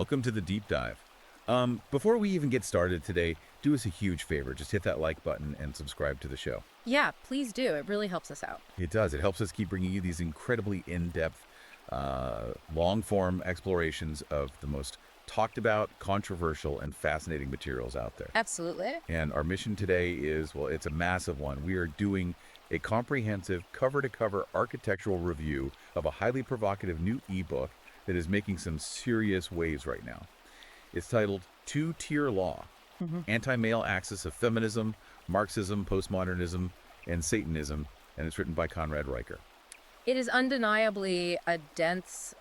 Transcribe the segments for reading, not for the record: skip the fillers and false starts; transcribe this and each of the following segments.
welcome to the deep dive. Before we even get started today, do us a huge favor. Just hit that like button and subscribe to the show. Yeah, please do. It really helps us out. It does. It helps us keep bringing you these incredibly in-depth, long-form explorations of the most talked about, controversial, and fascinating materials out there. Absolutely. And our mission today is, well, it's a massive one. We are doing a comprehensive cover-to-cover architectural review of a highly provocative new ebook that is making some serious waves right now. It's titled Two-Tier Law, Anti-Male Axis of Feminism, Marxism, Postmodernism, and Satanism, and it's written by Conrad Reicher. It is undeniably a dense,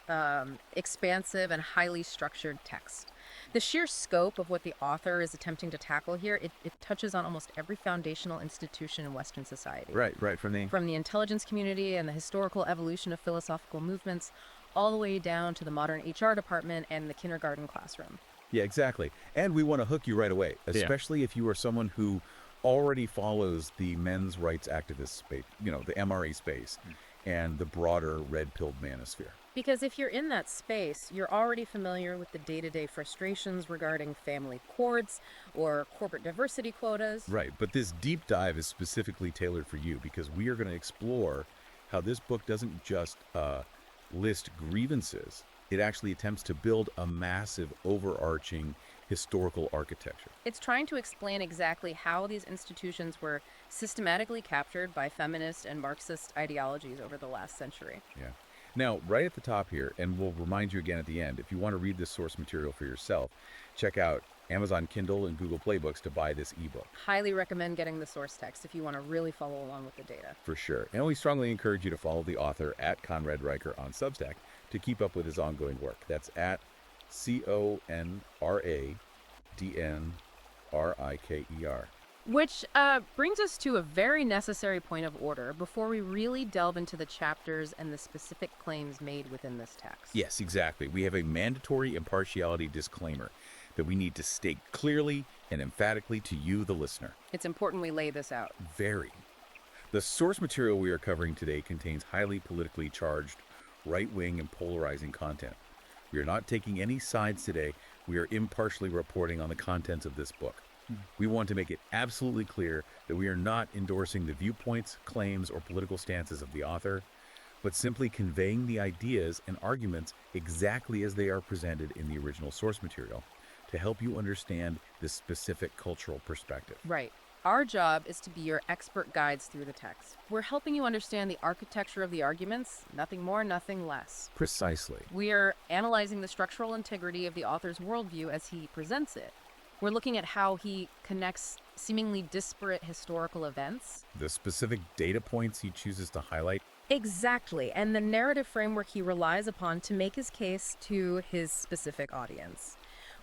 expansive, and highly structured text. The sheer scope of what the author is attempting to tackle here, it touches on almost every foundational institution in Western society. Right, from the intelligence community and the historical evolution of philosophical movements, all the way down to the modern HR department and the kindergarten classroom. Yeah, exactly. And we want to hook you right away, especially if you are someone who already follows the men's rights activist space, the MRA space, and the broader red-pilled manosphere. Because if you're in that space, you're already familiar with the day-to-day frustrations regarding family courts or corporate diversity quotas. Right, but this deep dive is specifically tailored for you because we are going to explore how this book doesn't just list grievances. It actually attempts to build a massive, overarching historical architecture. It's trying to explain exactly how these institutions were systematically captured by feminist and Marxist ideologies over the last century. Yeah. Now, right at the top here, and we'll remind you again at the end, if you want to read this source material for yourself, check out Amazon Kindle and Google Play Books to buy this ebook. Highly recommend getting the source text if you want to really follow along with the data. For sure. And we strongly encourage you to follow the author at Conrad Reicher on Substack to keep up with his ongoing work. That's at ConradDnRiker. Which brings us to a very necessary point of order before we really delve into the chapters and the specific claims made within this text. Yes, exactly. We have a mandatory impartiality disclaimer that we need to state clearly and emphatically to you, the listener. It's important we lay this out. Very. The source material we are covering today contains highly politically charged, right-wing and polarizing content. We are not taking any sides today. We are impartially reporting on the contents of this book. We want to make it absolutely clear that we are not endorsing the viewpoints, claims, or political stances of the author, but simply conveying the ideas and arguments exactly as they are presented in the original source material to help you understand this specific cultural perspective. Right. Our job is to be your expert guides through the text. We're helping you understand the architecture of the arguments, nothing more, nothing less. Precisely. We are analyzing the structural integrity of the author's worldview as he presents it. We're looking at how he connects seemingly disparate historical events. The specific data points he chooses to highlight. Exactly, and the narrative framework he relies upon to make his case to his specific audience.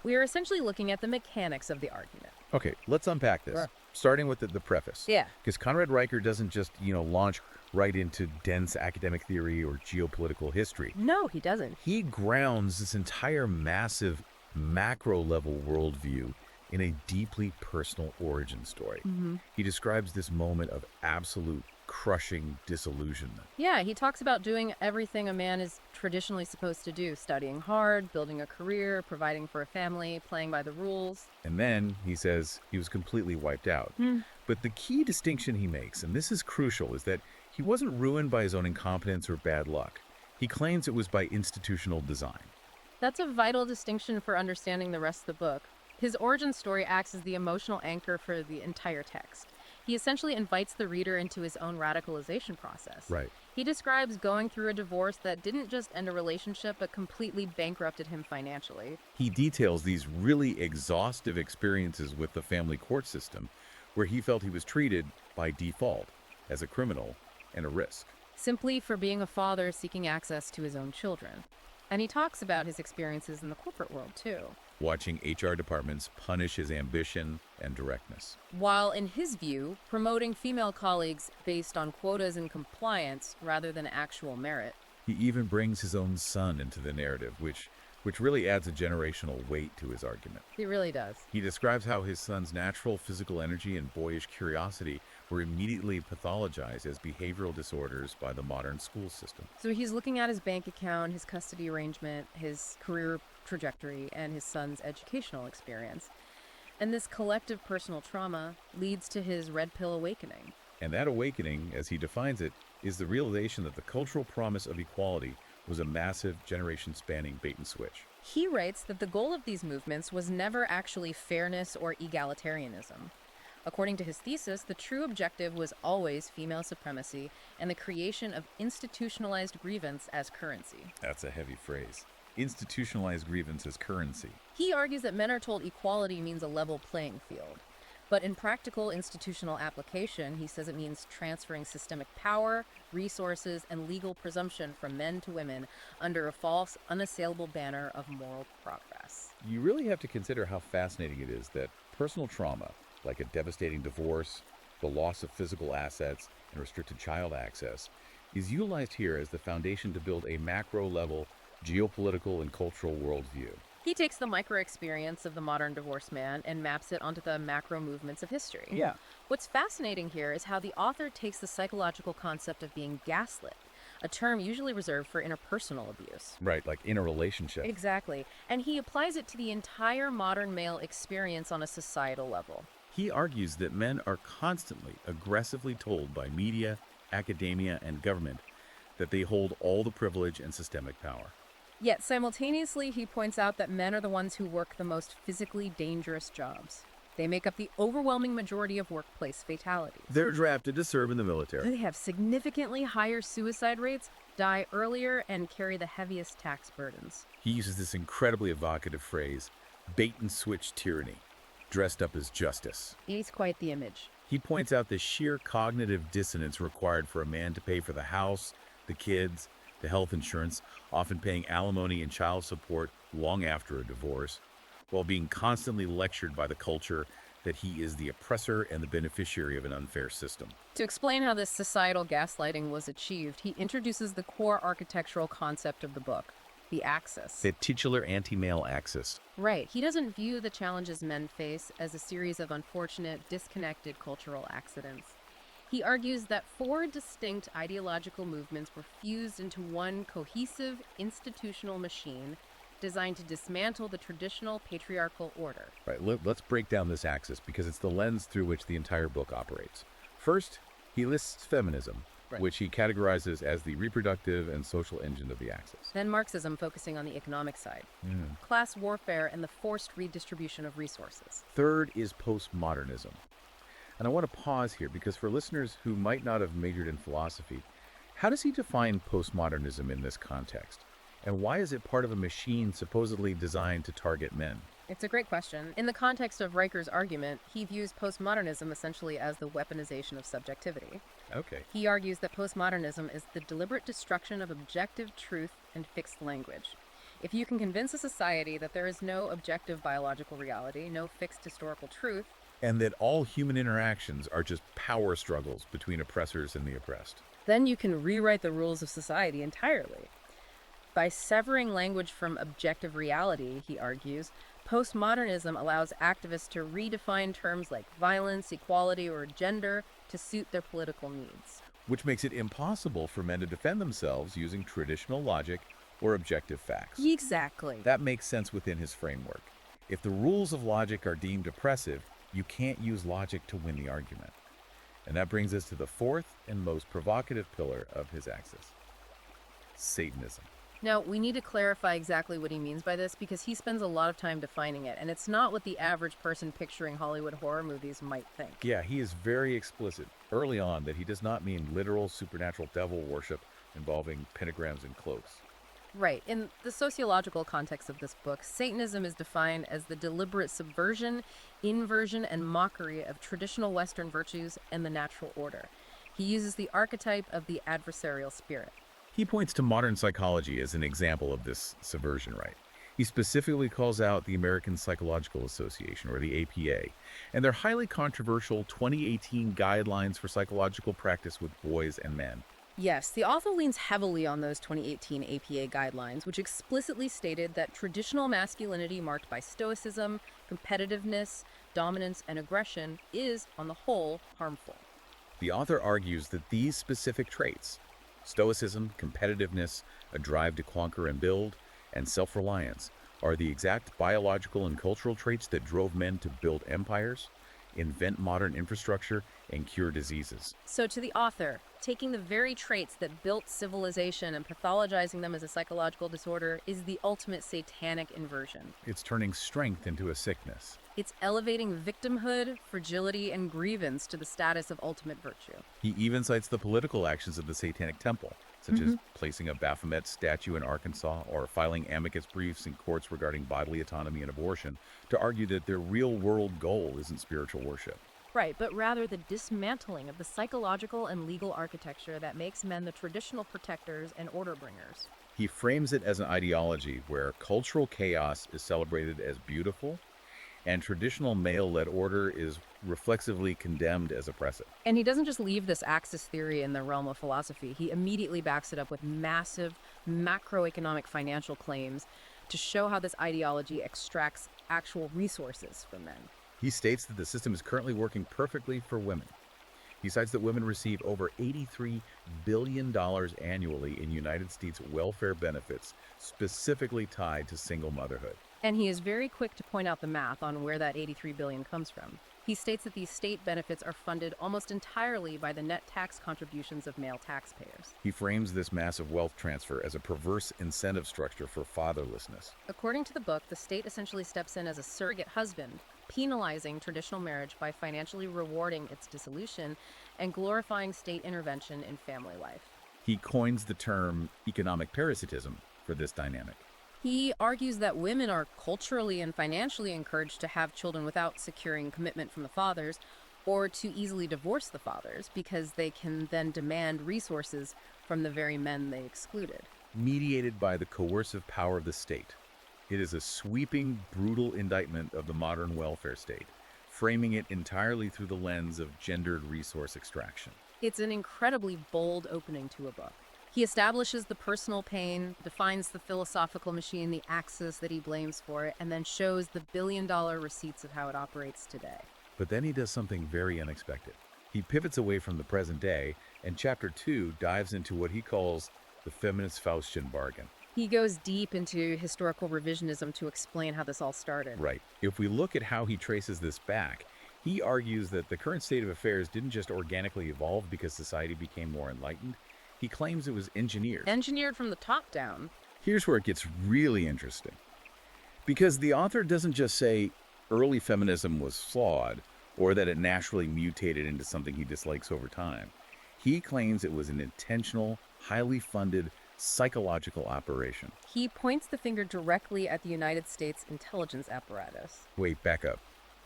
We are essentially looking at the mechanics of the argument. Okay, let's unpack this, Sure. starting with the preface. Yeah. Because Conrad Reicher doesn't just, launch right into dense academic theory or geopolitical history. No, he doesn't. He grounds this entire massive macro-level worldview in a deeply personal origin story. He describes this moment of absolute crushing disillusionment. Yeah, he talks about doing everything a man is traditionally supposed to do, studying hard, building a career, providing for a family, playing by the rules. And then he says he was completely wiped out. But the key distinction he makes, and this is crucial, is that he wasn't ruined by his own incompetence or bad luck. He claims it was by institutional design. That's a vital distinction for understanding the rest of the book. His origin story acts as the emotional anchor for the entire text. He essentially invites the reader into his own radicalization process. Right. He describes going through a divorce that didn't just end a relationship, but completely bankrupted him financially. He details these really exhaustive experiences with the family court system, where he felt he was treated by default as a criminal and a risk. Simply for being a father seeking access to his own children. And he talks about his experiences in the corporate world, too. Watching HR departments punish his ambition and directness. While, in his view, promoting female colleagues based on quotas and compliance rather than actual merit. He even brings his own son into the narrative, which really adds a generational weight to his argument. He really does. He describes how his son's natural physical energy and boyish curiosity were immediately pathologized as behavioral disorders by the modern school system. So he's looking at his bank account, his custody arrangement, his career trajectory, and his son's educational experience. And this collective personal trauma leads to his red pill awakening. And that awakening, as he defines it, is the realization that the cultural promise of equality was a massive generation-spanning bait and switch. He writes that the goal of these movements was never actually fairness or egalitarianism. According to his thesis, the true objective was always female supremacy and the creation of institutionalized grievance as currency. That's a heavy phrase. Institutionalized grievance as currency. He argues that men are told equality means a level playing field. But in practical institutional application, he says it means transferring systemic power, resources, and legal presumption from men to women under a false, unassailable banner of moral progress. You really have to consider how fascinating it is that personal trauma, like a devastating divorce, the loss of physical assets, and restricted child access, is utilized here as the foundation to build a macro-level geopolitical and cultural worldview. He takes the micro experience of the modern divorced man and maps it onto the macro movements of history. Yeah. What's fascinating here is how the author takes the psychological concept of being gaslit, a term usually reserved for interpersonal abuse. Right, like in a relationship. Exactly. And he applies it to the entire modern male experience on a societal level. He argues that men are constantly aggressively told by media, academia, and government that they hold all the privilege and systemic power. Yet simultaneously, he points out that men are the ones who work the most physically dangerous jobs. They make up the overwhelming majority of workplace fatalities. They're drafted to serve in the military. They have significantly higher suicide rates, die earlier, and carry the heaviest tax burdens. He uses this incredibly evocative phrase, bait and switch tyranny, dressed up as justice. It's quite the image. He points out the sheer cognitive dissonance required for a man to pay for the house, the kids, the health insurance, often paying alimony and child support long after a divorce, while being constantly lectured by the culture that he is the oppressor and the beneficiary of an unfair system. To explain how this societal gaslighting was achieved, he introduces the core architectural concept of the book, the axis. The titular anti-male axis. Right. He doesn't view the challenges men face as a series of unfortunate, disconnected cultural accidents. He argues that four distinct ideological movements were fused into one cohesive institutional machine designed to dismantle the traditional patriarchal order. Right, let's break down this axis because it's the lens through which the entire book operates. First, he lists feminism, which he categorizes as the reproductive and social engine of the axis. Then Marxism, focusing on the economic side. Class warfare and the forced redistribution of resources. Third is postmodernism. And I want to pause here because for listeners who might not have majored in philosophy, how does he define postmodernism in this context? And why is it part of a machine supposedly designed to target men? It's a great question. In the context of Riker's argument, he views postmodernism essentially as the weaponization of subjectivity. Okay. He argues that postmodernism is the deliberate destruction of objective truth and fixed language. If you can convince a society that there is no objective biological reality, no fixed historical truth, And that all human interactions are just power struggles between oppressors and the oppressed. then you can rewrite the rules of society entirely. By severing language from objective reality, he argues, postmodernism allows activists to redefine terms like violence, equality, or gender to suit their political needs. Which makes it impossible for men to defend themselves using traditional logic or objective facts. Exactly. That makes sense within his framework. If the rules of logic are deemed oppressive, you can't use logic to win the argument. And that brings us to the fourth and most provocative pillar of his axis, Satanism. Now, we need to clarify exactly what he means by this because he spends a lot of time defining it, and it's not what the average person picturing Hollywood horror movies might think. Yeah, he is very explicit early on that he does not mean literal supernatural devil worship involving pentagrams and cloaks. Right. In the sociological context of this book, Satanism is defined as the deliberate subversion, inversion, and mockery of traditional Western virtues and the natural order. He uses the archetype of the adversarial spirit. He points to modern psychology as an example of this subversion, right? He specifically calls out the American Psychological Association, or the APA, and their highly controversial 2018 guidelines for psychological practice with boys and men. Yes, the author leans heavily on those 2018 APA guidelines, which explicitly stated that traditional masculinity marked by stoicism, competitiveness, dominance, and aggression is, on the whole, harmful. The author argues that these specific traits, stoicism, competitiveness, a drive to conquer and build, and self-reliance, are the exact biological and cultural traits that drove men to build empires, invent modern infrastructure, and cure diseases. So, to the author, taking the very traits that built civilization and pathologizing them as a psychological disorder is the ultimate satanic inversion. It's turning strength into a sickness. It's elevating victimhood, fragility, and grievance to the status of ultimate virtue. He even cites the political actions of the Satanic Temple, such as placing a Baphomet statue in Arkansas or filing amicus briefs in courts regarding bodily autonomy and abortion, to argue that their real-world goal isn't spiritual worship. Right, but rather the dismantling of the psychological and legal architecture that makes men the traditional protectors and order bringers. He frames it as an ideology where cultural chaos is celebrated as beautiful and traditional male-led order is reflexively condemned as oppressive. And he doesn't just leave this axis theory in the realm of philosophy, he immediately backs it up with massive macroeconomic financial claims to show how this ideology extracts actual resources from men. He states that the system is currently working perfectly for women. He cites that women receive over $83 billion annually in United States welfare benefits, specifically tied to single motherhood. And he is very quick to point out the math on where that 83 billion comes from. He states that these state benefits are funded almost entirely by the net tax contributions of male taxpayers. He frames this massive wealth transfer as a perverse incentive structure for fatherlessness. According to the book, the state essentially steps in as a surrogate husband, penalizing traditional marriage by financially rewarding its dissolution and glorifying state intervention in family life. He coins the term economic parasitism for this dynamic. He argues that women are culturally and financially encouraged to have children without securing commitment from the fathers, or to easily divorce the fathers because they can then demand resources from the very men they excluded. Mediated by the coercive power of the state, it is a sweeping, brutal indictment of the modern welfare state, framing it entirely through the lens of gendered resource extraction. It's an incredibly bold opening to a book. He establishes the personal pain, defines the philosophical machine, the axis that he blames for it, and then shows the billion-dollar receipts of how it operates today. But then he does something very unexpected. He pivots away from the present day, and Chapter 2 dives into what he calls the feminist Faustian bargain. He goes deep into historical revisionism to explain how this all started. Right. If we look at how he traces this back, he argues that the current state of affairs didn't just organically evolve because society became more enlightened. He claims it was engineered. Engineered from the top down. Here's where it gets really interesting. Because the author doesn't just say early feminism was flawed or that it naturally mutated into something he dislikes over time. He claims it was an intentional, highly funded, psychological operation. He points the finger directly at the United States intelligence apparatus. Wait, back up.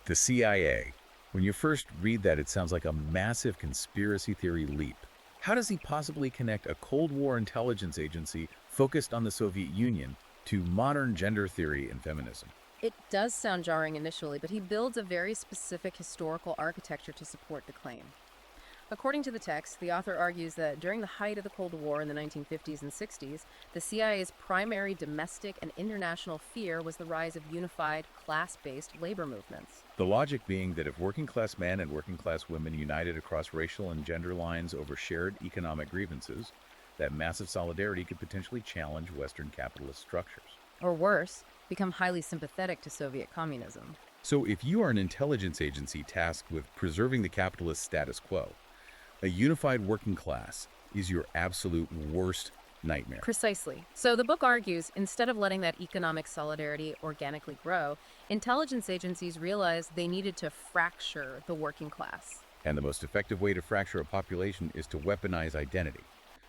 The CIA. When you first read that, it sounds like a massive conspiracy theory leap. How does he possibly connect a Cold War intelligence agency focused on the Soviet Union to modern gender theory and feminism? It does sound jarring initially, but he builds a very specific historical architecture to support the claim. According to the text, the author argues that during the height of the Cold War in the 1950s and 60s, the CIA's primary domestic and international fear was the rise of unified, class-based labor movements. The logic being that if working-class men and working-class women united across racial and gender lines over shared economic grievances, that massive solidarity could potentially challenge Western capitalist structures. Or worse, become highly sympathetic to Soviet communism. So if you are an intelligence agency tasked with preserving the capitalist status quo, a unified working class is your absolute worst nightmare. Precisely. So the book argues, instead of letting that economic solidarity organically grow, intelligence agencies realized they needed to fracture the working class. And the most effective way to fracture a population is to weaponize identity,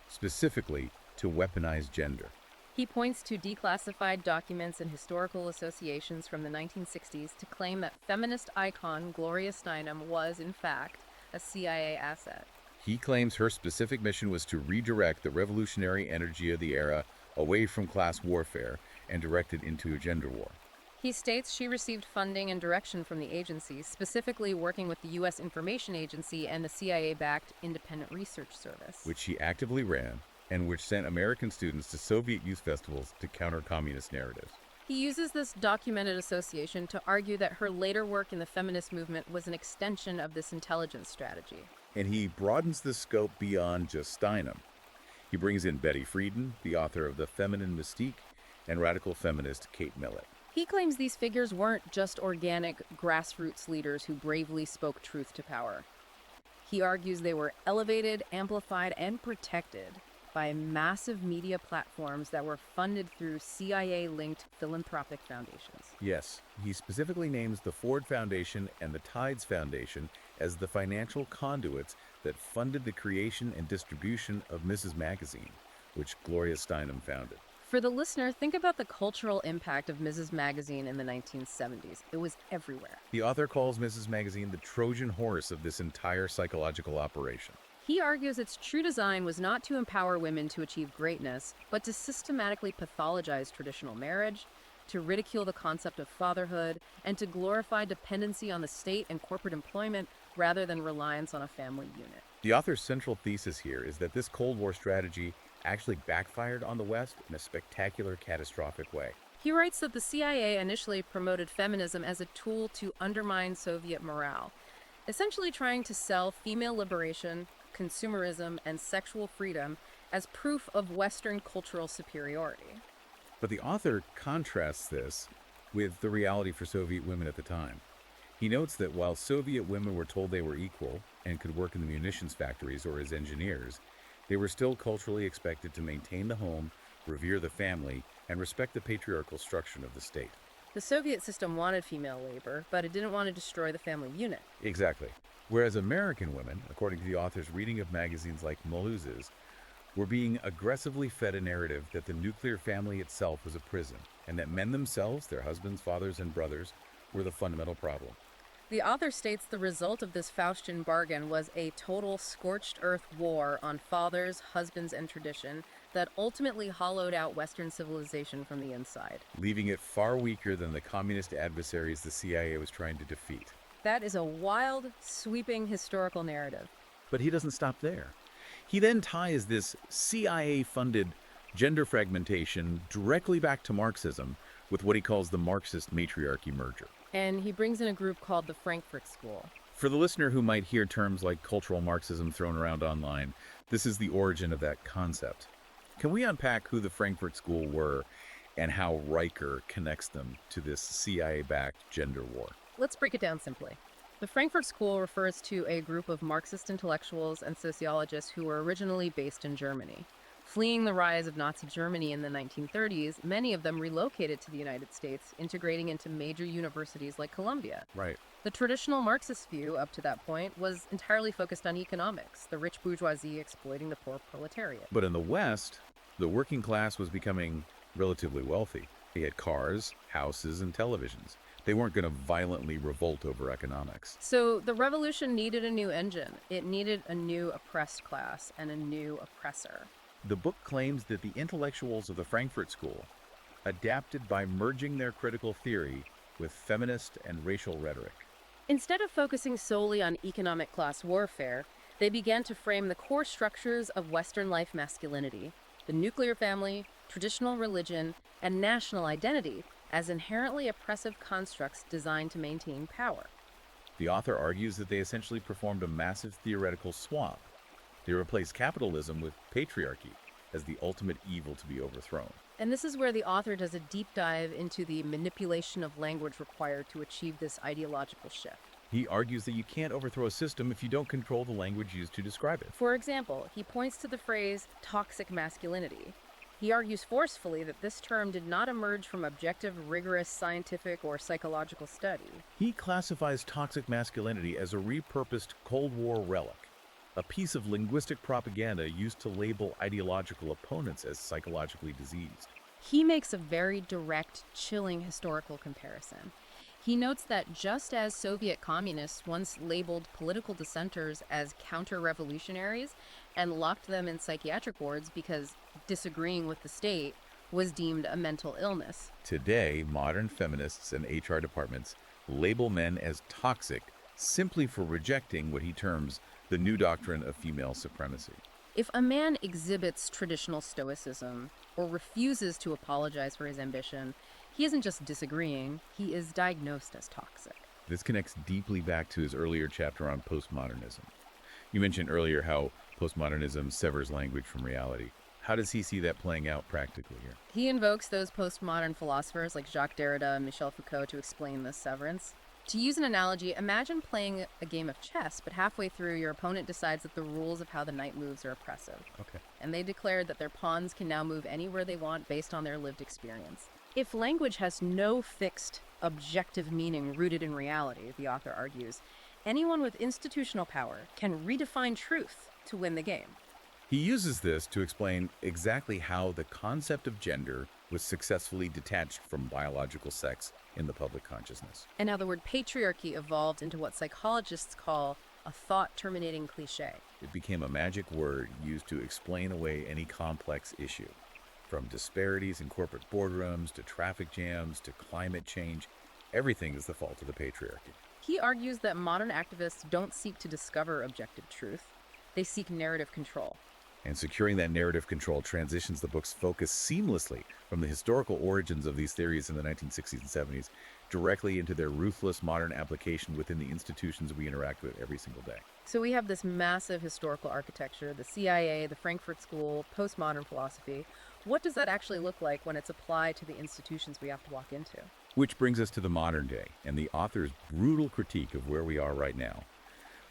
specifically to weaponize gender. He points to declassified documents and historical associations from the 1960s to claim that feminist icon Gloria Steinem was, in fact, a CIA asset. He claims her specific mission was to redirect the revolutionary energy of the era away from class warfare and direct it into a gender war. He states she received funding and direction from the agencies, specifically working with the U.S. Information Agency and the CIA-backed Independent Research Service, which she actively ran and which sent American students to Soviet youth festivals to counter communist narratives. He uses this documented association to argue that her later work in the feminist movement was an extension of this intelligence strategy. And he broadens the scope beyond just Steinem. He brings in Betty Friedan, the author of The Feminine Mystique, and radical feminist Kate Millett. He claims these figures weren't just organic grassroots leaders who bravely spoke truth to power. He argues they were elevated, amplified, and protected by massive media platforms that were funded through CIA-linked philanthropic foundations. Yes, he specifically names the Ford Foundation and the Tides Foundation as the financial conduits that funded the creation and distribution of Mrs. Magazine, which Gloria Steinem founded. For the listener, think about the cultural impact of Mrs. Magazine in the 1970s. It was everywhere. The author calls Mrs. Magazine the Trojan horse of this entire psychological operation. He argues its true design was not to empower women to achieve greatness, but to systematically pathologize traditional marriage, to ridicule the concept of fatherhood, and to glorify dependency on the state and corporate employment rather than reliance on a family unit. The author's central thesis here is that this Cold War strategy actually backfired on the West in a spectacular, catastrophic way. He writes that the CIA initially promoted feminism as a tool to undermine Soviet morale, essentially trying to sell female liberation, consumerism, and sexual freedom as proof of Western cultural superiority. But the author contrasts this with the reality for Soviet women at the time. He notes that while Soviet women were told they were equal and could work in the munitions factories or as engineers, they were still culturally expected to maintain the home, revere the family, and respect the patriarchal structure of the state. The Soviet system wanted female labor, but it didn't want to destroy the family unit. Exactly. Whereas American women, according to the author's reading of magazines like Malouz's, were being aggressively fed a narrative that the nuclear family itself was a prison, and that men themselves, their husbands, fathers, and brothers, were the fundamental problem. The author states the result of this Faustian bargain was a total scorched earth war on fathers, husbands, and tradition that ultimately hollowed out Western civilization from the inside. Leaving it far weaker than the communist adversaries the CIA was trying to defeat. That is a wild, sweeping historical narrative. But he doesn't stop there. He then ties this CIA-funded gender fragmentation directly back to Marxism with what he calls the Marxist matriarchy merger. And he brings in a group called the Frankfurt School. For the listener who might hear terms like cultural Marxism thrown around online, this is the origin of that concept. Can we unpack who the Frankfurt School were and how Riker connects them to this CIA-backed gender war? Let's break it down simply. The Frankfurt School refers to a group of Marxist intellectuals and sociologists who were originally based in Germany. Fleeing the rise of Nazi Germany in the 1930s, many of them relocated to the United States, integrating into major universities like Columbia. Right. The traditional Marxist view up to that point was entirely focused on economics, the rich bourgeoisie exploiting the poor proletariat. But in the West, the working class was becoming relatively wealthy. They had cars, houses, and televisions. They weren't going to violently revolt over economics. So the revolution needed a new engine. It needed a new oppressed class and a new oppressor. The book claims that the intellectuals of the Frankfurt School adapted by merging their critical theory with feminist and racial rhetoric. Instead of focusing solely on economic class warfare, they began to frame the core structures of Western life masculinity, the nuclear family, traditional religion, and national identity as inherently oppressive constructs designed to maintain power. The author argues that they essentially performed a massive theoretical swap. They replaced capitalism with patriarchy as the ultimate evil to be overthrown. And this is where the author does a deep dive into the manipulation of language required to achieve this ideological shift. He argues that you can't overthrow a system if you don't control the language used to describe it. For example, he points to the phrase toxic masculinity. He argues forcefully that this term did not emerge from objective, rigorous scientific or psychological study. He classifies toxic masculinity as a repurposed Cold War relic, a piece of linguistic propaganda used to label ideological opponents as psychologically diseased. He makes a very direct, chilling historical comparison. He notes that just as Soviet communists once labeled political dissenters as counter-revolutionaries and locked them in psychiatric wards because disagreeing with the state was deemed a mental illness. Today, modern feminists and HR departments label men as toxic simply for rejecting what he terms the new doctrine of female supremacy. If a man exhibits traditional stoicism or refuses to apologize for his ambition, he isn't just disagreeing, he is diagnosed as toxic. This connects deeply back to his earlier chapter on postmodernism. You mentioned earlier how postmodernism severs language from reality. How does he see that playing out practically here? He invokes those postmodern philosophers like Jacques Derrida and Michel Foucault to explain this severance. To use an analogy, imagine playing a game of chess, but halfway through, your opponent decides that the rules of how the knight moves are oppressive. Okay. And they declared that their pawns can now move anywhere they want based on their lived experience. If language has no fixed, objective meaning rooted in reality, the author argues, anyone with institutional power can redefine truth to win the game. He uses this to explain exactly how the concept of gender was successfully detached from biological sex in the public consciousness. And how the word patriarchy evolved into what psychologists call a thought-terminating cliche. It became a magic word used to explain away any complex issue. From disparities in corporate boardrooms to traffic jams to climate change, everything is the fault of the patriarchy. He argues that modern activists don't seek to discover objective truth. They seek narrative control. And securing that narrative control transitions the book's focus seamlessly from the historical origins of these theories in the 1960s and 70s directly into their ruthless modern application within the institutions we interact with every single day. So we have this massive historical architecture, the CIA, the Frankfurt School, postmodern philosophy. What does that actually look like when it's applied to the institutions we have to walk into? Which brings us to the modern day and the author's brutal critique of where we are right now.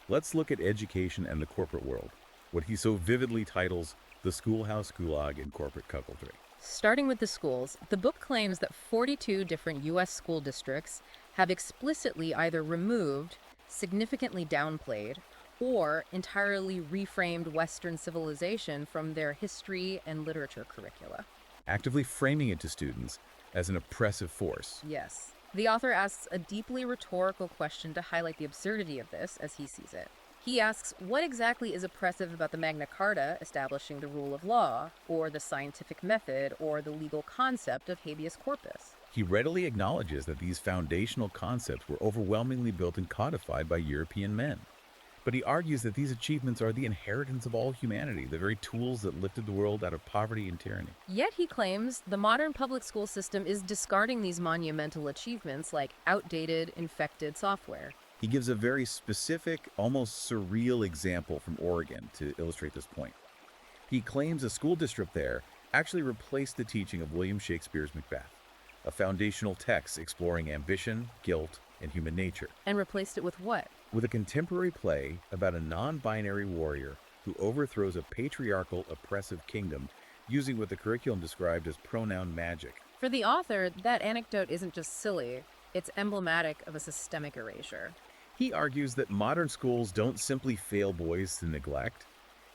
Let's look at education and the corporate world, what he so vividly titles the schoolhouse gulag in corporate cuckoldry. Starting with the schools, the book claims that 42 different U.S. school districts have explicitly either removed, significantly downplayed, or entirely reframed Western civilization from their history and literature curricula. Actively framing it to students as an oppressive force. Yes. The author asks a deeply rhetorical question to highlight the absurdity of this as he sees it. He asks, what exactly is oppressive about the Magna Carta establishing the rule of law, or the scientific method, or the legal concept of habeas corpus? He readily acknowledges that these foundational concepts were overwhelmingly built and codified by European men. But he argues that these achievements are the inheritance of all humanity, the very tools that lifted the world out of poverty and tyranny. Yet he claims the modern public school system is discarding these monumental achievements like outdated, infected software. He gives a very specific, almost surreal example from Oregon to illustrate this point. He claims a school district there actually replaced the teaching of William Shakespeare's Macbeth, a foundational text exploring ambition, guilt, and human nature. And replaced it with what? With a contemporary play about a non-binary warrior who overthrows a patriarchal, oppressive kingdom using what the curriculum described as pronoun magic. For the author, that anecdote isn't just silly, it's emblematic of a systemic erasure. He argues that modern schools don't simply fail boys to neglect.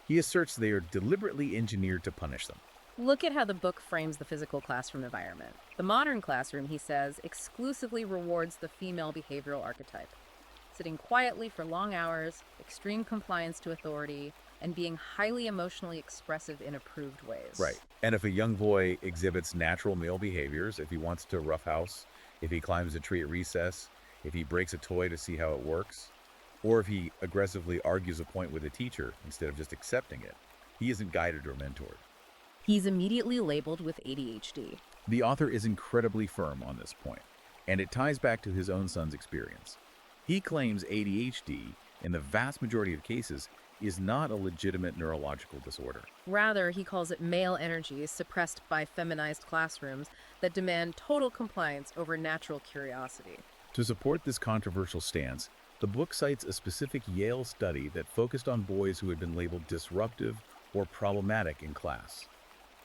He asserts they are deliberately engineered to punish them. Look at how the book frames the physical classroom environment. The modern classroom, he says, exclusively rewards the female behavioral archetype. Sitting quietly for long hours, extreme compliance to authority, and being highly emotionally expressive in approved ways. Right. And if a young boy exhibits natural male behaviors, if he wants to roughhouse, if he climbs a tree at recess, if he breaks a toy to see how it works, or if he aggressively argues a point with a teacher instead of just accepting it, he isn't guided or mentored. He's immediately labeled with ADHD. The author is incredibly firm on this point, and it ties back to his own son's experience. He claims ADHD, in the vast majority of cases, is not a legitimate neurological disorder. Rather, he calls it male energies suppressed by feminized classrooms that demand total compliance over natural curiosity. To support this controversial stance, the book cites a specific Yale study that focused on boys who had been labeled disruptive or problematic in class.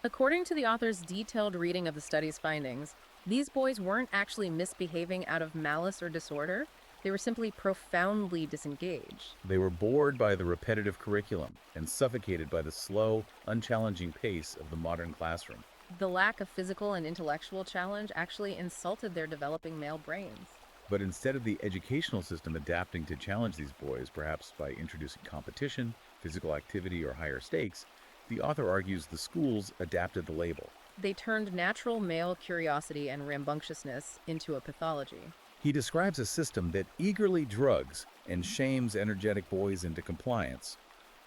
According to the author's detailed reading of the study's findings, these boys weren't actually misbehaving out of malice or disorder. They were simply profoundly disengaged. They were bored by the repetitive curriculum and suffocated by the slow, unchallenging pace of the modern classroom. The lack of physical and intellectual challenge actually insulted their developing male brains. But instead of the educational system adapting to challenge these boys, perhaps by introducing competition, physical activity, or higher stakes, the author argues the schools adapted the label. They turned natural male curiosity and rambunctiousness into a pathology. He describes a system that eagerly drugs and shames energetic boys into compliance,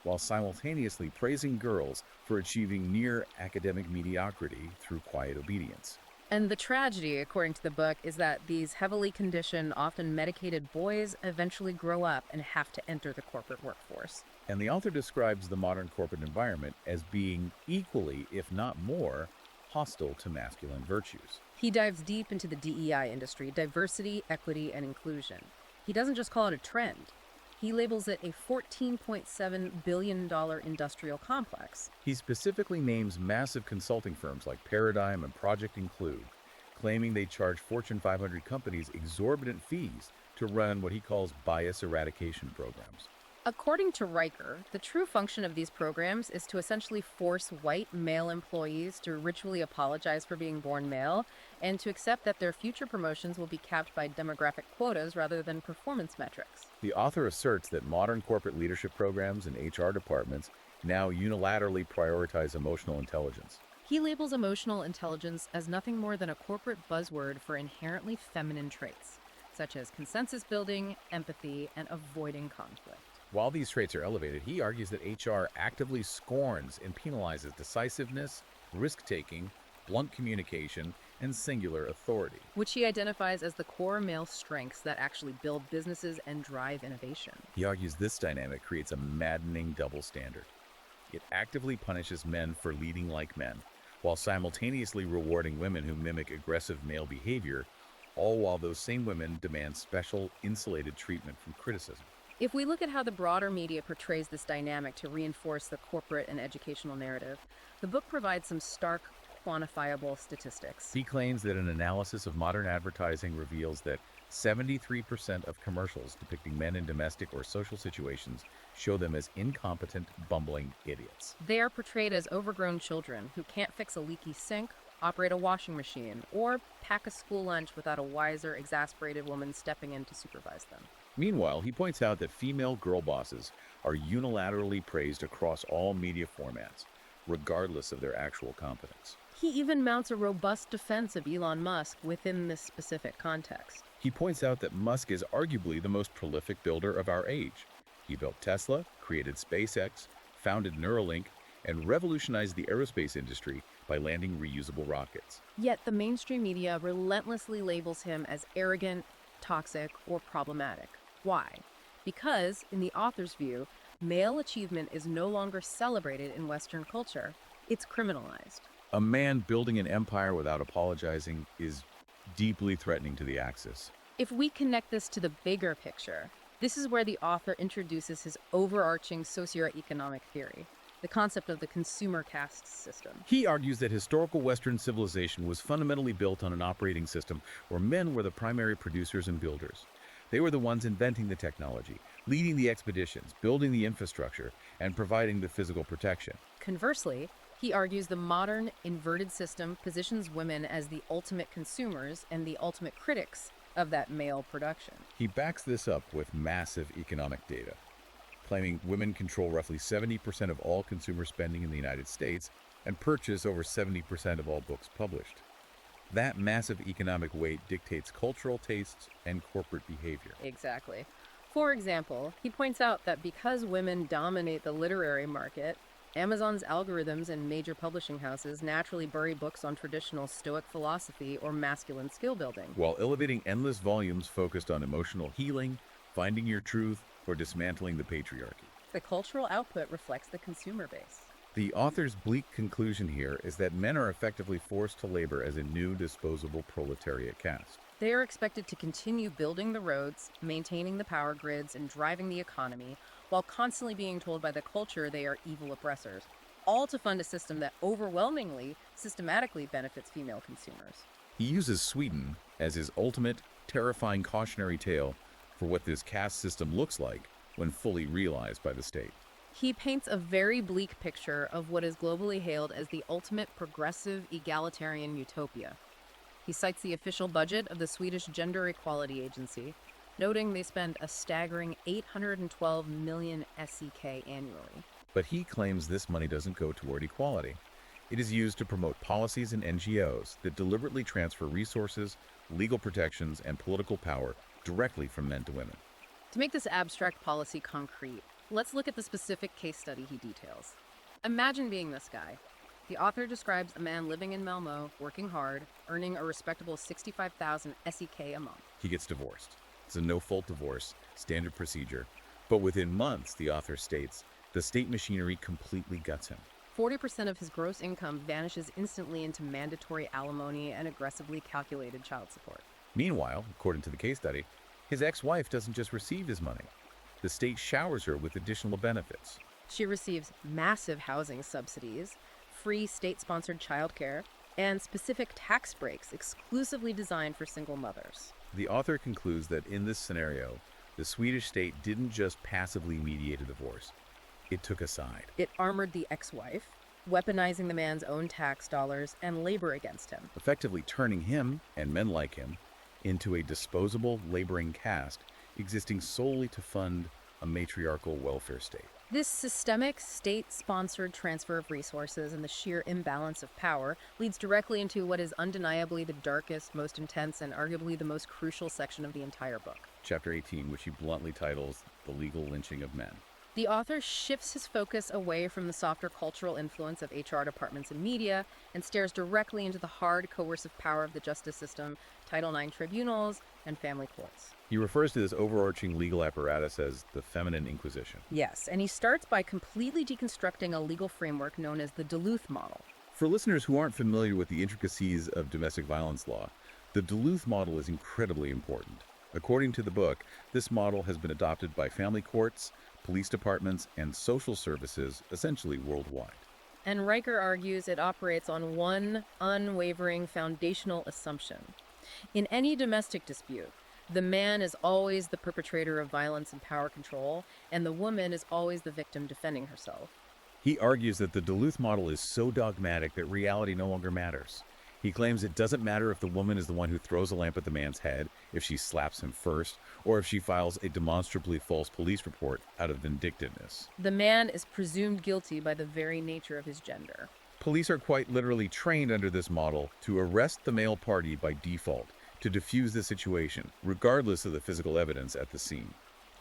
while simultaneously praising girls for achieving near academic mediocrity through quiet obedience. And the tragedy, according to the book, is that these heavily conditioned, often medicated boys eventually grow up and have to enter the corporate workforce. And the author describes the modern corporate environment as being equally, if not more, hostile to masculine virtues. He dives deep into the DEI industry, diversity, equity, and inclusion. He doesn't just call it a trend. He labels it a $14.7 billion industrial complex. He specifically names massive consulting firms like Paradigm and Project Include, claiming they charge Fortune 500 companies exorbitant fees to run what he calls bias eradication programs. According to Riker, the true function of these programs is to essentially force white male employees to ritually apologize for being born male and to accept that their future promotions will be capped by demographic quotas rather than performance metrics. The author asserts that modern corporate leadership programs and HR departments now unilaterally prioritize emotional intelligence. He labels emotional intelligence as nothing more than a corporate buzzword for inherently feminine traits, such as consensus building, empathy, and avoiding conflict. While these traits are elevated, he argues that HR actively scorns and penalizes decisiveness, risk-taking, blunt communication, and singular authority. Which he identifies as the core male strengths that actually build businesses and drive innovation. He argues this dynamic creates a maddening double standard. It actively punishes men for leading like men, while simultaneously rewarding women who mimic aggressive male behavior, all while those same women demand special, insulated treatment from criticism. If we look at how the broader media portrays this dynamic to reinforce the corporate and educational narrative, the book provides some stark, quantifiable statistics. He claims that an analysis of modern advertising reveals that 73% of commercials depicting men in domestic or social situations show them as incompetent, bumbling idiots. They are portrayed as overgrown children who can't fix a leaky sink, operate a washing machine, or pack a school lunch without a wiser, exasperated woman stepping in to supervise them. Meanwhile, he points out that female girl bosses are unilaterally praised across all media formats, regardless of their actual competence. He even mounts a robust defense of Elon Musk within this specific context. He points out that Musk is arguably the most prolific builder of our age. He built Tesla, created SpaceX, founded Neuralink, and revolutionized the aerospace industry by landing reusable rockets. Yet the mainstream media relentlessly labels him as arrogant, toxic, or problematic. Why? Because, in the author's view, male achievement is no longer celebrated in Western culture. It's criminalized. A man building an empire without apologizing is deeply threatening to the Axis. If we connect this to the bigger picture, this is where the author introduces his overarching socioeconomic theory, the concept of the consumer caste system. He argues that historical Western civilization was fundamentally built on an operating system where men were the primary producers and builders. They were the ones inventing the technology, leading the expeditions, building the infrastructure, and providing the physical protection. Conversely, he argues the modern, inverted system positions women as the ultimate consumers and the ultimate critics of that male production. He backs this up with massive economic data, claiming women control roughly 70% of all consumer spending in the United States and purchase over 70% of all books published. That massive economic weight dictates cultural tastes and corporate behavior. Exactly. For example, he points out that because women dominate the literary market, Amazon's algorithms and major publishing houses naturally bury books on traditional Stoic philosophy or masculine skill building. While elevating endless volumes focused on emotional healing, finding your truth, or dismantling the patriarchy. The cultural output reflects the consumer base. The author's bleak conclusion here is that men are effectively forced to labor as a new disposable proletariat caste. They are expected to continue building the roads, maintaining the power grids, and driving the economy, while constantly being told by the culture they are evil oppressors, all to fund a system that overwhelmingly, systematically benefits female consumers. He uses Sweden as his ultimate, terrifying cautionary tale for what this caste system looks like when fully realized by the state. He paints a very bleak picture of what is globally hailed as the ultimate progressive egalitarian utopia. He cites the official budget of the Swedish Gender Equality Agency, noting they spend a staggering 812 million SEK annually. But he claims this money doesn't go toward equality. It is used to promote policies and NGOs that deliberately transfer resources, legal protections, and political power directly from men to women. To make this abstract policy concrete, let's look at the specific case study he details. Imagine being this guy. The author describes a man living in Malmö, working hard, earning a respectable 65,000 SEK a month. He gets divorced. It's a no-fault divorce, standard procedure. But within months, the author states, The state machinery completely guts him. 40% of his gross income vanishes instantly into mandatory alimony and aggressively calculated child support. Meanwhile, according to the case study, his ex-wife doesn't just receive his money. The state showers her with additional benefits. She receives massive housing subsidies, free state-sponsored childcare, and specific tax breaks exclusively designed for single mothers. The author concludes that in this scenario, the Swedish state didn't just passively mediate a divorce. It took a side. It armored the ex-wife, weaponizing the man's own tax dollars and labor against him. Effectively turning him, and men like him, into a disposable laboring caste existing solely to fund a matriarchal welfare state. This systemic, state-sponsored transfer of resources and the sheer imbalance of power leads directly into what is undeniably the darkest, most intense, and arguably the most crucial section of the entire book. Chapter 18, which he bluntly titles The Legal Lynching of Men. The author shifts his focus away from the softer cultural influence of HR departments and media and stares directly into the hard, coercive power of the justice system, Title IX tribunals, and family courts. He refers to this overarching legal apparatus as the feminine inquisition. Yes, and he starts by completely deconstructing a legal framework known as the Duluth model. For listeners who aren't familiar with the intricacies of domestic violence law, the Duluth model is incredibly important. According to the book, this model has been adopted by family courts, police departments, and social services essentially worldwide. And Riker argues it operates on one unwavering foundational assumption. In any domestic dispute, the man is always the perpetrator of violence and power control, and the woman is always the victim defending herself. He argues that the Duluth model is so dogmatic that reality no longer matters. He claims it doesn't matter if the woman is the one who throws a lamp at the man's head, if she slaps him first, or if she files a demonstrably false police report out of vindictiveness. The man is presumed guilty by the very nature of his gender. Police are quite literally trained under this model to arrest the male party by default, to defuse the situation, regardless of the physical evidence at the scene.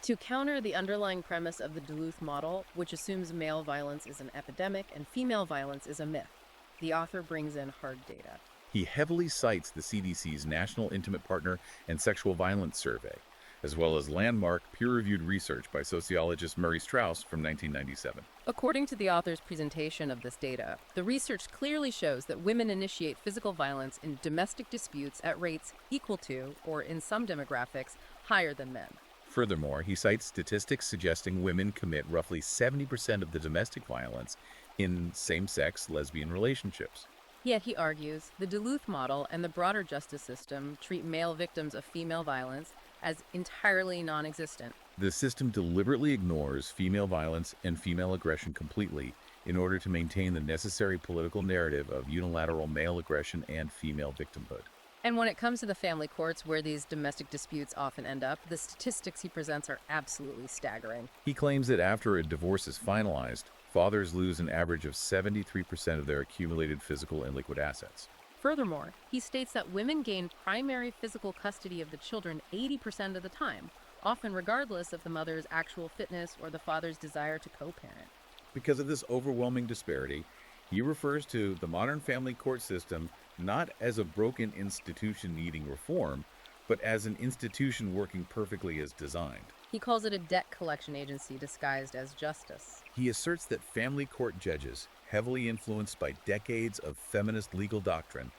To counter the underlying premise of the Duluth model, which assumes male violence is an epidemic and female violence is a myth, the author brings in hard data. He heavily cites the CDC's National Intimate Partner and Sexual Violence Survey, as well as landmark peer-reviewed research by sociologist Murray Strauss from 1997. According to the author's presentation of this data, the research clearly shows that women initiate physical violence in domestic disputes at rates equal to, or in some demographics, higher than men. Furthermore, he cites statistics suggesting women commit roughly 70% of the domestic violence in same-sex lesbian relationships. Yet, he argues, the Duluth model and the broader justice system treat male victims of female violence as entirely non-existent. The system deliberately ignores female violence and female aggression completely in order to maintain the necessary political narrative of unilateral male aggression and female victimhood. And when it comes to the family courts where these domestic disputes often end up, the statistics he presents are absolutely staggering. He claims that after a divorce is finalized, fathers lose an average of 73% of their accumulated physical and liquid assets. Furthermore, he states that women gain primary physical custody of the children 80% of the time, often regardless of the mother's actual fitness or the father's desire to co-parent. Because of this overwhelming disparity, he refers to the modern family court system not as a broken institution needing reform, but as an institution working perfectly as designed. He calls it a debt collection agency disguised as justice. He asserts that family court judges, heavily influenced by decades of feminist legal doctrine,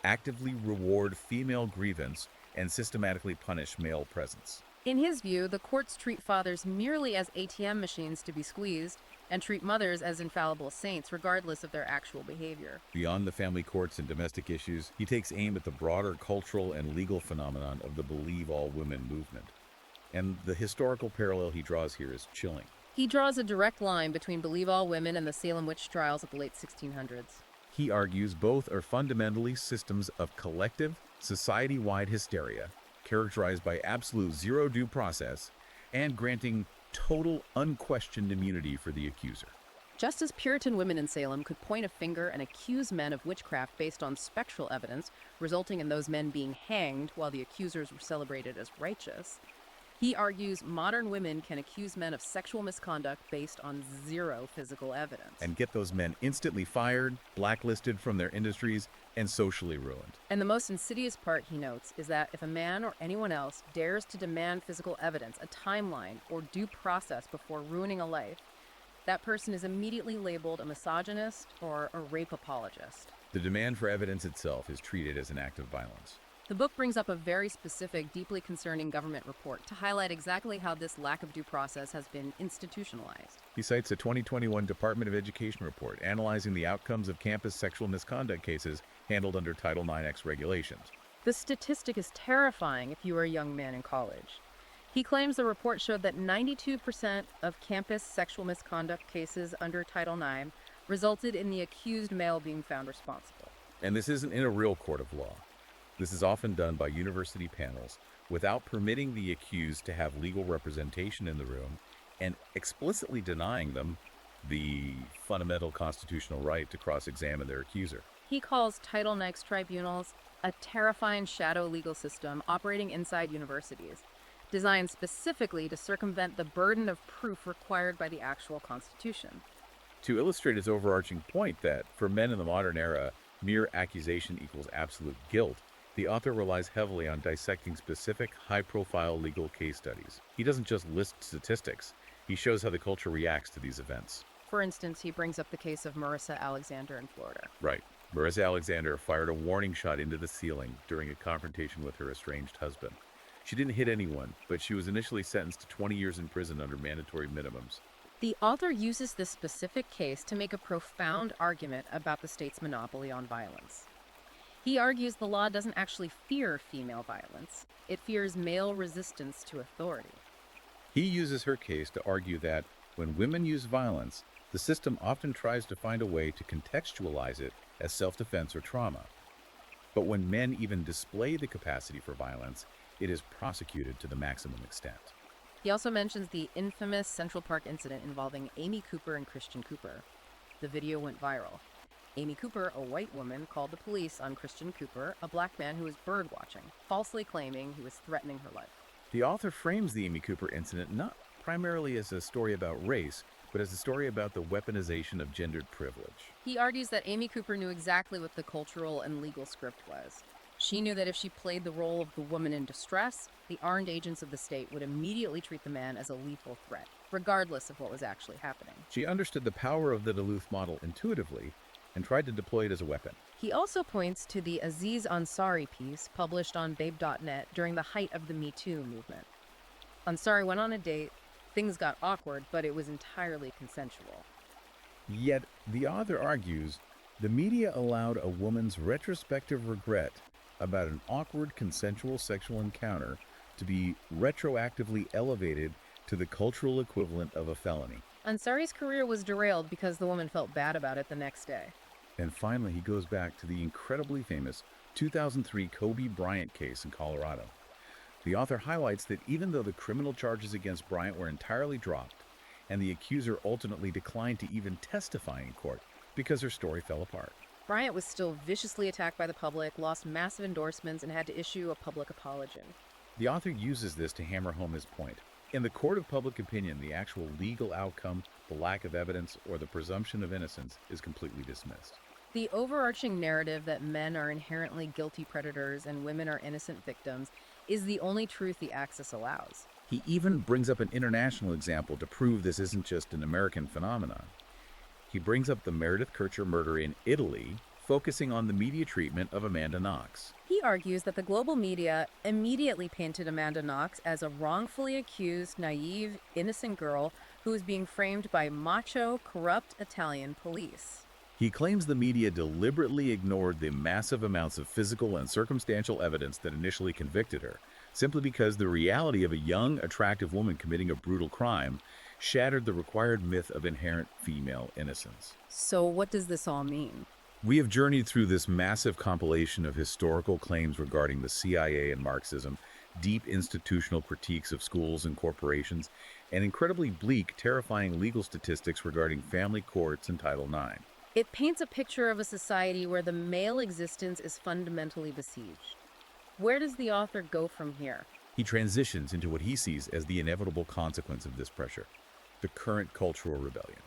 actively reward female grievance and systematically punish male presence. In his view, the courts treat fathers merely as ATM machines to be squeezed and treat mothers as infallible saints regardless of their actual behavior. Beyond the family courts and domestic issues, he takes aim at the broader cultural and legal phenomenon of the Believe All Women movement. And the historical parallel he draws here is chilling. He draws a direct line between Believe All Women and the Salem witch trials of the late 1600s. He argues both are fundamentally systems of collective, society-wide hysteria, characterized by absolute zero due process, and granting total unquestioned immunity for the accuser. Just as Puritan women in Salem could point a finger and accuse men of witchcraft based on spectral evidence, resulting in those men being hanged while the accusers were celebrated as righteous, he argues modern women can accuse men of sexual misconduct based on zero physical evidence. And get those men instantly fired, blacklisted from their industries, and socially ruined. And the most insidious part, he notes, is that if a man or anyone else dares to demand physical evidence, a timeline, or due process before ruining a life, That person is immediately labeled a misogynist or a rape apologist. The demand for evidence itself is treated as an act of violence. The book brings up a very specific, deeply concerning government report to highlight exactly how this lack of due process has been institutionalized. He cites a 2021 Department of Education report analyzing the outcomes of campus sexual misconduct cases handled under Title IX regulations. The statistic is terrifying if you are a young man in college. He claims the report showed that 92% of campus sexual misconduct cases under Title IX resulted in the accused male being found responsible. And this isn't in a real court of law. This is often done by university panels without permitting the accused to have legal representation in the room and explicitly denying them the fundamental constitutional right to cross-examine their accuser. He calls Title IX tribunals a terrifying shadow legal system operating inside universities, designed specifically to circumvent the burden of proof required by the actual Constitution. To illustrate his overarching point that, for men in the modern era, mere accusation equals absolute guilt, the author relies heavily on dissecting specific, high-profile legal case studies. He doesn't just list statistics. He shows how the culture reacts to these events. For instance, he brings up the case of Marissa Alexander in Florida. Right. Marissa Alexander fired a warning shot into the ceiling during a confrontation with her estranged husband. She didn't hit anyone, but she was initially sentenced to 20 years in prison under mandatory minimums. The author uses this specific case to make a profound argument about the state's monopoly on violence. He argues the law doesn't actually fear female violence, it fears male resistance to authority. He uses her case to argue that when women use violence, the system often tries to find a way to contextualize it as self-defense or trauma. But when men even display the capacity for violence, it is prosecuted to the maximum extent. He also mentions the infamous Central Park incident involving Amy Cooper and Christian Cooper. The video went viral. Amy Cooper, a white woman, called the police on Christian Cooper, a black man who was bird watching, falsely claiming he was threatening her life. The author frames the Amy Cooper incident not primarily as a story about race, but as a story about the weaponization of gendered privilege. He argues that Amy Cooper knew exactly what the cultural and legal script was. She knew that if she played the role of the woman in distress, the armed agents of the state would immediately treat the man as a lethal threat, regardless of what was actually happening. She understood the power of the Duluth model intuitively and tried to deploy it as a weapon. He also points to the Aziz Ansari piece published on Babe.net during the height of the Me Too movement. Ansari went on a date, things got awkward, but it was entirely consensual. Yet, the author argues, the media allowed a woman's retrospective regret about an awkward consensual sexual encounter to be retroactively elevated to the cultural equivalent of a felony. Ansari's career was derailed because the woman felt bad about it the next day. And finally, he goes back to the incredibly famous 2003 Kobe Bryant case in Colorado. The author highlights that even though the criminal charges against Bryant were entirely dropped, and the accuser ultimately declined to even testify in court because her story fell apart, Bryant was still viciously attacked by the public, lost massive endorsements, and had to issue a public apology. the author uses this to hammer home his point. In the court of public opinion, the actual legal outcome, the lack of evidence, or the presumption of innocence is completely dismissed. The overarching narrative that men are inherently guilty predators and women are innocent victims is the only truth the Axis allows. He even brings up an international example to prove this isn't just an American phenomenon. He brings up the Meredith Kercher murder in Italy, focusing on the media treatment of Amanda Knox. He argues that the global media immediately painted Amanda Knox as a wrongfully accused, naive, innocent girl who was being framed by macho, corrupt Italian police. He claims the media deliberately ignored the massive amounts of physical and circumstantial evidence that initially convicted her, simply because the reality of a young, attractive woman committing a brutal crime shattered the required myth of inherent female innocence. So what does this all mean? We have journeyed through this massive compilation of historical claims regarding the CIA and Marxism, deep institutional critiques of schools and corporations, and incredibly bleak, terrifying legal statistics regarding family courts and Title IX. It paints a picture of a society where the male existence is fundamentally besieged. Where does the author go from here? He transitions into what he sees as the inevitable consequence of this pressure, the current cultural rebellion.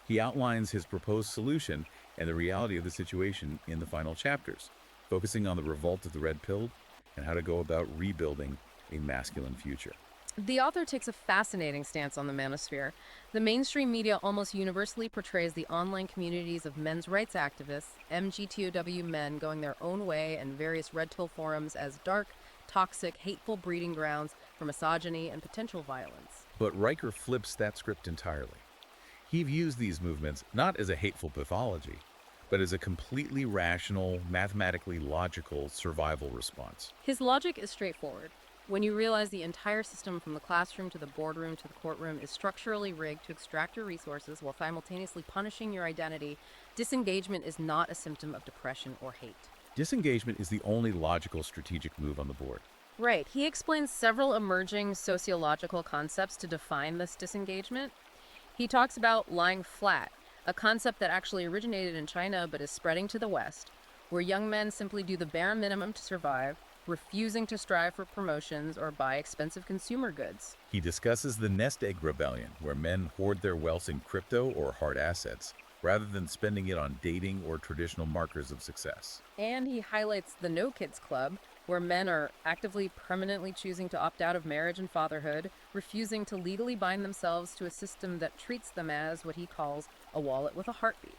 He outlines his proposed solution and the reality of the situation in the final chapters, focusing on the revolt of the red pill and how to go about rebuilding a masculine future. The author takes a fascinating stance on the manosphere. The mainstream media almost universally portrays the online communities of men's rights activists, MGTOW men going their own way, and various red pill forums as dark, toxic, hateful breeding grounds for misogyny and potential violence. But Riker flips that script entirely. He views these movements not as a hateful pathology, but as a completely rational, mathematically logical survival response. His logic is straightforward. When you realize the entire system from the classroom to the boardroom to the courtroom is structurally rigged to extract your resources while simultaneously punishing your identity, disengagement is not a symptom of depression or hate. Disengagement is the only logical strategic move on the board. Right. He explains several emerging sociological concepts to define this disengagement. He talks about lying flat, a concept that actually originated in China but is spreading to the West, where young men simply do the bare minimum to survive, refusing to strive for promotions or buy expensive consumer goods. He discusses the nest egg rebellion, where men hoard their wealth in crypto or hard assets, rather than spending it on dating or traditional markers of success. And he highlights the No Kids Club, where men are actively, permanently choosing to opt out of marriage and fatherhood, refusing to legally bind themselves to a system that treats them as what he calls a wallet with a heartbeat.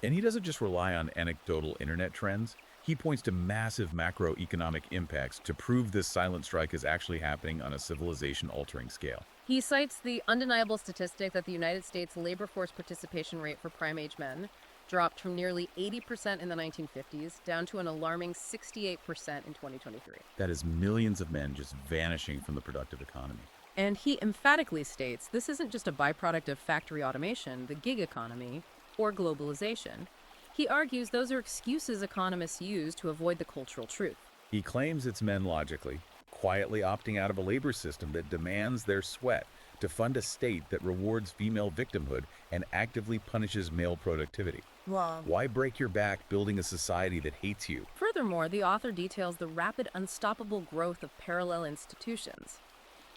And he doesn't just rely on anecdotal internet trends. He points to massive macroeconomic impacts to prove this silent strike is actually happening on a civilization-altering scale. He cites the undeniable statistic that the United States labor force participation rate for prime-age men dropped from nearly 80% in the 1950s down to an alarming 68% in 2023. That is millions of men just vanishing from the productive economy. And he emphatically states this isn't just a byproduct of factory automation, the gig economy, or globalization. He argues those are excuses economists use to avoid the cultural truth. He claims it's men logically, quietly opting out of a labor system that demands their sweat to fund a state that rewards female victimhood and actively punishes male productivity. Wow. Why break your back building a society that hates you? Furthermore, the author details the rapid, unstoppable growth of parallel institutions.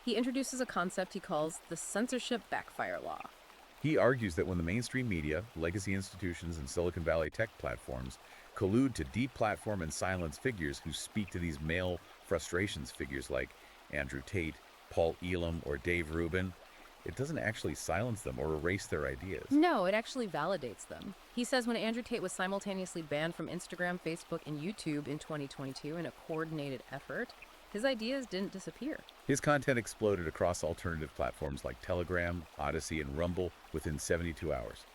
He introduces a concept he calls the censorship backfire law. He argues that when the mainstream media, legacy institutions, and Silicon Valley tech platforms collude to deplatform and silence figures who speak to these male frustrations, figures like Andrew Tate, Paul Elam, or Dave Rubin, it doesn't actually silence them or erase their ideas. No, it actually validates them. He says when Andrew Tate was simultaneously banned from Instagram, Facebook, and YouTube in 2022 in a coordinated effort, his ideas didn't disappear. His content exploded across alternative platforms like Telegram, Odyssey, and Rumble within 72 hours.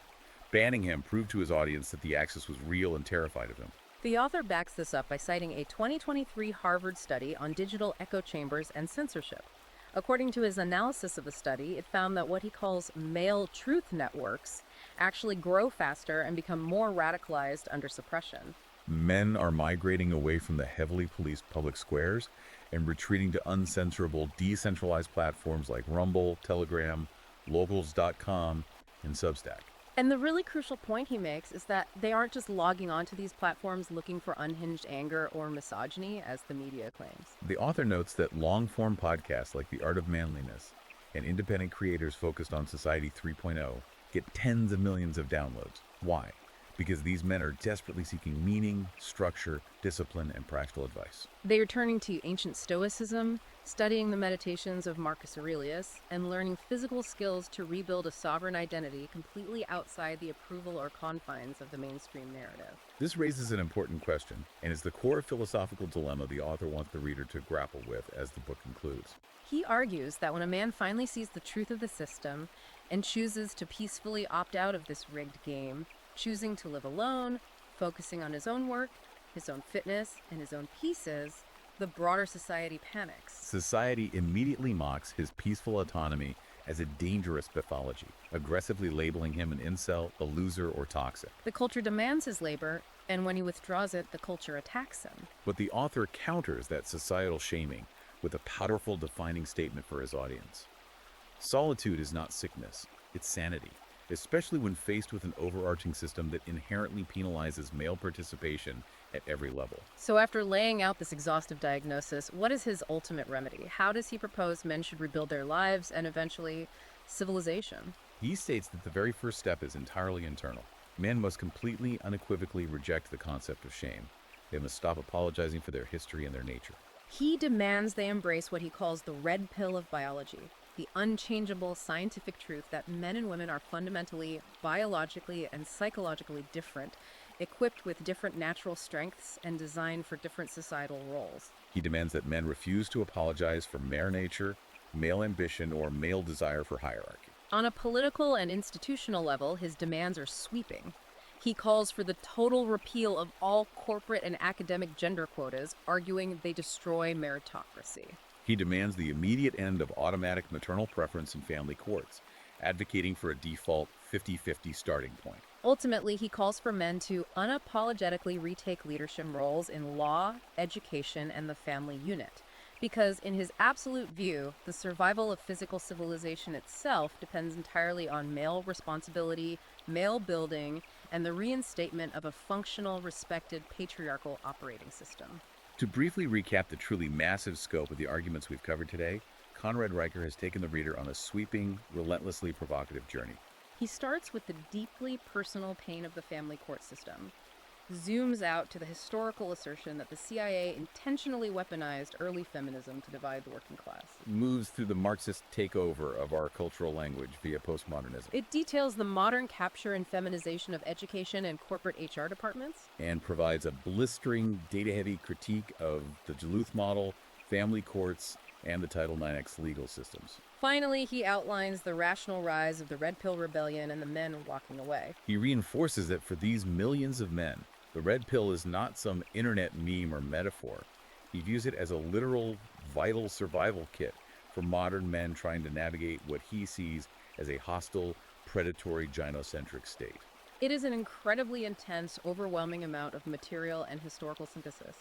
Banning him proved to his audience that the axis was real and terrified of him. The author backs this up by citing a 2023 Harvard study on digital echo chambers and censorship. According to his analysis of the study, it found that what he calls male truth networks actually grow faster and become more radicalized under suppression. Men are migrating away from the heavily policed public squares and retreating to uncensorable, decentralized platforms like Rumble, Telegram, Locals.com, and Substack. And the really crucial point he makes is that they aren't just logging onto these platforms looking for unhinged anger or misogyny, as the media claims. The author notes that long-form podcasts like The Art of Manliness and independent creators focused on Society 3.0 get tens of millions of downloads. Why? Because these men are desperately seeking meaning, structure, discipline, and practical advice. They are turning to ancient Stoicism, studying the meditations of Marcus Aurelius, and learning physical skills to rebuild a sovereign identity completely outside the approval or confines of the mainstream narrative. This raises an important question, and is the core philosophical dilemma the author wants the reader to grapple with as the book concludes. He argues that when a man finally sees the truth of the system and chooses to peacefully opt out of this rigged game, choosing to live alone, focusing on his own work, his own fitness, and his own pieces, the broader society panics. Society immediately mocks his peaceful autonomy as a dangerous pathology, aggressively labeling him an incel, a loser, or toxic. The culture demands his labor, and when he withdraws it, the culture attacks him. But the author counters that societal shaming with a powerful defining statement for his audience. Solitude is not sickness, it's sanity, especially when faced with an overarching system that inherently penalizes male participation at every level. So after laying out this exhaustive diagnosis, what is his ultimate remedy? How does he propose men should rebuild their lives and eventually civilization? He states that the very first step is entirely internal. Men must completely, unequivocally reject the concept of shame. They must stop apologizing for their history and their nature. He demands they embrace what he calls the red pill of biology, the unchangeable scientific truth that men and women are fundamentally, biologically, and psychologically different, equipped with different natural strengths and designed for different societal roles. He demands that men refuse to apologize for male nature, male ambition, or male desire for hierarchy. On a political and institutional level, his demands are sweeping. He calls for the total repeal of all corporate and academic gender quotas, arguing they destroy meritocracy. He demands the immediate end of automatic maternal preference in family courts, advocating for a default 50-50 starting point. Ultimately, he calls for men to unapologetically retake leadership roles in law, education, and the family unit. Because, in his absolute view, the survival of physical civilization itself depends entirely on male responsibility, male building, and the reinstatement of a functional, respected patriarchal operating system. To briefly recap the truly massive scope of the arguments we've covered today, Conrad Riker has taken the reader on a sweeping, relentlessly provocative journey. He starts with the deeply personal pain of the family court system, zooms out to the historical assertion that the CIA intentionally weaponized early feminism to divide the working class. Moves through the Marxist takeover of our cultural language via postmodernism. It details the modern capture and feminization of education and corporate HR departments. And provides a blistering, data-heavy critique of the Duluth model, family courts, and the Title IX legal systems. Finally, he outlines the rational rise of the Red Pill Rebellion and the men walking away. He reinforces that for these millions of men, the red pill is not some internet meme or metaphor. He views it as a literal, vital survival kit for modern men trying to navigate what he sees as a hostile, predatory, gynocentric state. It is an incredibly intense, overwhelming amount of material and historical synthesis.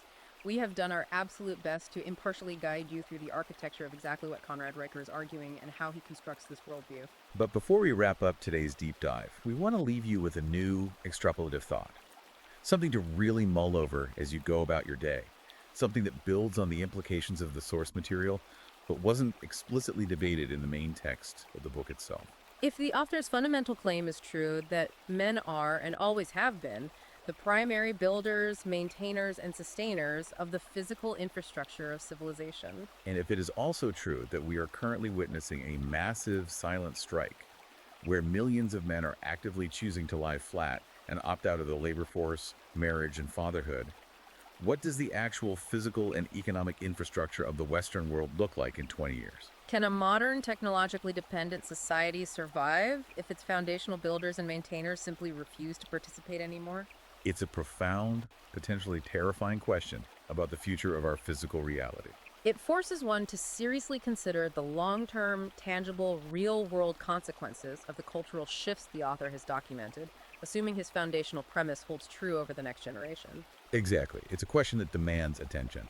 We have done our absolute best to impartially guide you through the architecture of exactly what Conrad Riker is arguing and how he constructs this worldview. But before we wrap up today's deep dive, we want to leave you with a new extrapolative thought. Something to really mull over as you go about your day. Something that builds on the implications of the source material, but wasn't explicitly debated in the main text of the book itself. If the author's fundamental claim is true that men are, and always have been, the primary builders, maintainers, and sustainers of the physical infrastructure of civilization. And if it is also true that we are currently witnessing a massive silent strike, where millions of men are actively choosing to lie flat and opt out of the labor force, marriage, and fatherhood, what does the actual physical and economic infrastructure of the Western world look like in 20 years? Can a modern, technologically dependent society survive if its foundational builders and maintainers simply refuse to participate anymore? It's a profound, potentially terrifying question about the future of our physical reality. It forces one to seriously consider the long-term, tangible, real-world consequences of the cultural shifts the author has documented, assuming his foundational premise holds true over the next generation. Exactly. It's a question that demands attention.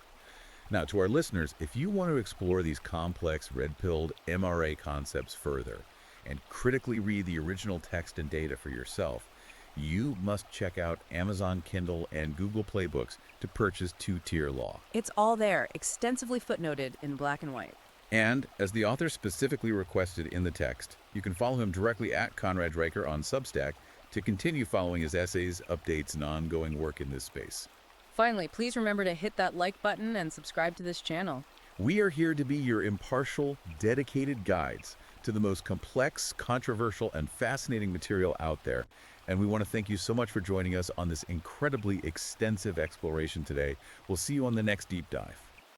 Now, to our listeners, if you want to explore these complex red-pilled MRA concepts further and critically read the original text and data for yourself, you must check out Amazon Kindle and Google Play Books to purchase Two-Tier Law. It's all there, extensively footnoted in black and white. And, as the author specifically requested in the text, you can follow him directly at Conrad Riker on Substack to continue following his essays, updates, and ongoing work in this space. Finally, please remember to hit that like button and subscribe to this channel. We are here to be your impartial, dedicated guides to the most complex, controversial, and fascinating material out there. And we want to thank you so much for joining us on this incredibly extensive exploration today. We'll see you on the next deep dive.